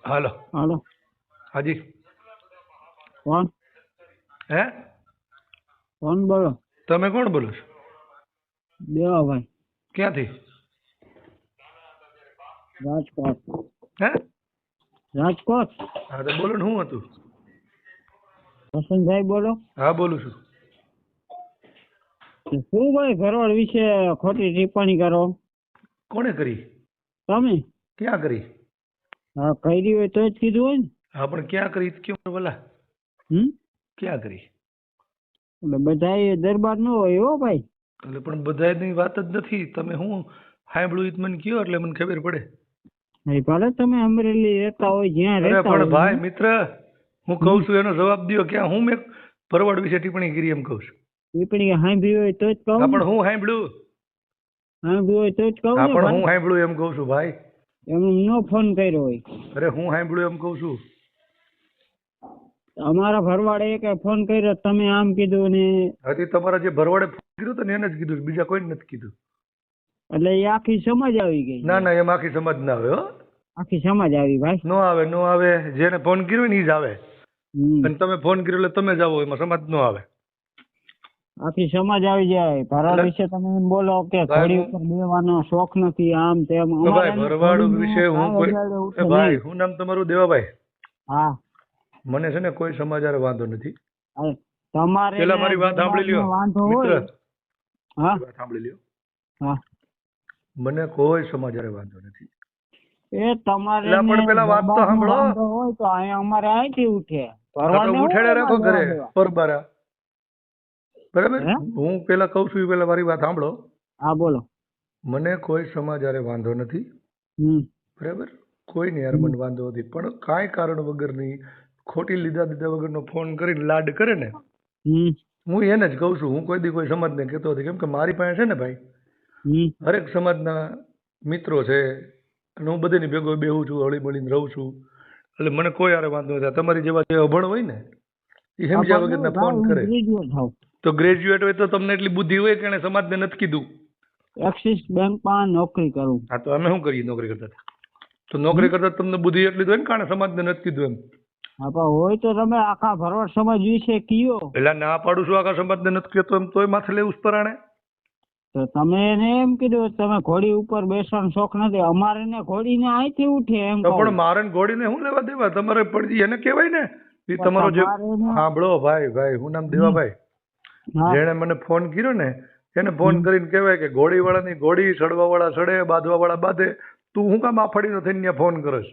હાલો. હાલો. હાજી. કોણ? હે? કોણ બોલો? તમે કોણ બોલો છો? દેવાભાઈ. ક્યાંથી? રાજકોટ. હે? રાજકોટ. હા તો બોલો ને, શું હતું? વસંતભાઈ બોલો? હા બોલું છું. શું ભાઈ ભરવાડ વિશે ખોટી ટિપ્પણી કરો? કોણે કરી? તમે? ક્યાં કરી? હા, કરી હોય તો જ કીધું હોય ને. હા પણ ક્યાં કરી ક્યું બોલા? ક્યાં કરી? એટલે બધા દરબાર ન હોય હો ભાઈ. એટલે પણ બધાની વાત જ નથી. તમે હું સાંભળ્યું ઈ જ મને કયો એટલે મને ખબર પડે. ભલે તમે અમરેલી રહેતા હોય, જ્યાં અરે રહેતા પણ હોય. ભાઈ મિત્ર, હું કઉ છું એનો જવાબ દ્યો. ક્યાં હું મેં ભરવાડ વિશે ટિપ્પણી કરી એમ કઉ છું? ટિપ્પણી સાંભળી હોય તો જ કહું. હા પણ હું સાંભળ્યું. સાંભળ્યું હોય તો જ કહું. હા પણ હું સાંભળ્યું એમ કઉ છું ભાઈ. એમ નો ફોન કર્યો હોય. અરે હું સાંભળ્યું એમ કઉ છું. અમારા ભરવાડે એક ફોન કર્યો, તમે આમ કીધું ને. હજી તમારા જે ભરવાડે ફોન કર્યો તો ને એને જ કીધું, બીજા કોઈ નથી કીધું. એટલે એ આખી સમજ આવી ગઈ. ના ના, એમ આખી સમજ ના આવે. હો, આખી સમજ આવી ભાઈ. નો આવે, નો આવે. જેને ફોન કર્યો ને ઈ જ આવે. અને તમે ફોન કર્યો એટલે તમે જ આવો, એમાં સમજ નો આવે. આખી સમજ આવી જાય. ભરવાડ વિશે તમે એમ બોલો કે ઘોડી ઉપર બેવાનો શોખ નથી, આમ તેમ. ભાઈ ભરવાડ વિશે હું કોઈ, ભાઈ શું નામ તમારું? દેવાભાઈ. હા, મને છે ને કોઈ સમાચાર વાંધો નથી. તમારે પેલા મારી વાત સાંભળી લ્યો મિત્ર. હા, વાત સાંભળી લ્યો. હા, મને કોઈ સમાચાર વાંધો નથી. એ તમારે પણ પેલા વાત તો સાંભળો. હોય તો અહીંયા અમારે અહીંથી ઉઠે. ઉઠેડે રાખો ઘરે પરબારા. બરાબર. હું પેલા કઉ છું, પેલા મારી વાત સાંભળો. હા બોલો. મને કોઈ સમાચારે વાંધો નથી. બરાબર. કોઈ ને યાર મને વાંધો નથી, પણ કાંઈ કારણ વગરની ખોટી લીધા દીધા વગરનો ફોન કરીને લાડ કરે ને, હું એને જ કહું છું. હું કોઈ દી કોઈ સમાજને કહેતો નથી, કેમ કે મારી પાસે છે ને ભાઈ હરેક સમાજના મિત્રો છે અને હું બધાની ભેગો બેહું છું, હળી મળીને રહું છું. એટલે મને કોઈ હારે વાંધો નથી. તમારી જેવા જે અભણ હોય ને એ સમજ્યા વગરના ફોન કરે. તો ગ્રેજ્યુએટ હોય તો તમને એટલી બુદ્ધિ હોય કે એને સમાજને નથી કીધું. એક્સિસ બેંકમાં નોકરી કરું. હા તો અમે શું કરીએ નોકરી કરતા? તો નોકરી કરતા તમને બુદ્ધિ એટલી જ હોય ને, કારણે સમાજને નથી કીધું એમ. હા પણ હોય તો તમે આખા ભરવાડ સમાજ વિશે કયો. એટલે ના પાડું છું, આખા સમાજને નથી કહેતો એમ, તોય માથે લેવું પરાણે. તો તમે એને એમ કીધું તમે ઘોડી ઉપર બેસવાનો શોખ નથી. અમારે ને ઘોડીને અહીંથી ઉઠે એમ. તો પણ મારે ઘોડીને શું લેવા દેવા? તમારે પડજી એને કહેવાય ને. એ તમારો જે સાંભળો ભાઈ, ભાઈ હું નામ દેવાભાઈ. જેણે મને ફોન કર્યો ને એને ફોન કરીને કહેવાય કે ઘોડી વાળાની ઘોડી, ચડવા વાળા ચડે, બાંધવા વાળા બાંધે. તું હું કામ આફડીનો થઈને ફોન કરસ?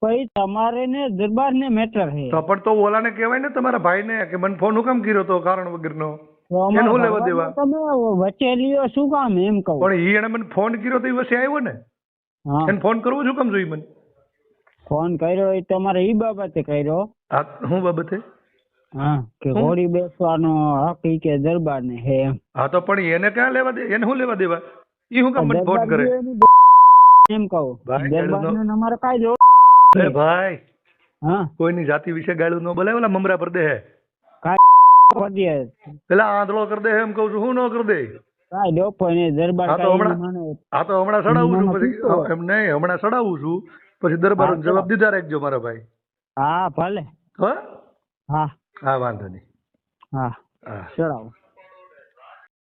ભાઈ તમારે ને દરબાર ને મેટર છે. તો પણ તો ઓલાને કહેવાય ને, તમારા ભાઈને, કે મને ફોન હું કામ કર્યો તો કારણ વગરનો? એને હું લેવા દેવા? તમે વચ્ચે લ્યો શું કામ એમ કહું? પણ એને મને ફોન કર્યો તો એ વચ્ચે આવ્યો ને. એને ફોન કરવો શું કામ જોઈએ મને? ફોન કર્યો એ તમારે ઈ બાબતે કર્યો. હા, શું બાબતે? હા, કે ઘોડી બેસવાનો હક ઈ કે દરબાર ને હે એમ. હા તો પણ એને ક્યાં લેવા દે? એને શું લેવા દેવા? ઈ શું કામ મને ફોન કરે એમ કહું? દરબાર ને અમારે કાઈ જો ભાઈ. હા, કોઈની જાતિ વિશે ગાળું ન બોલાય. ઓલા મમરા પર દે પેલા આંધળો કરી દે એમ કઉ છું. હું ન કરી દે કાઈ ડોફો ને દરબાર. હા તો હમણાં ચડાવું છું, પછી એમ નહીં, હમણાં ચડાવું છું, પછી દરબાર જવાબ દીધા રાખજો મારા ભાઈ. હા ભલે. હા હા હા, વાંધો નહીં. હા, હા ચડાવો.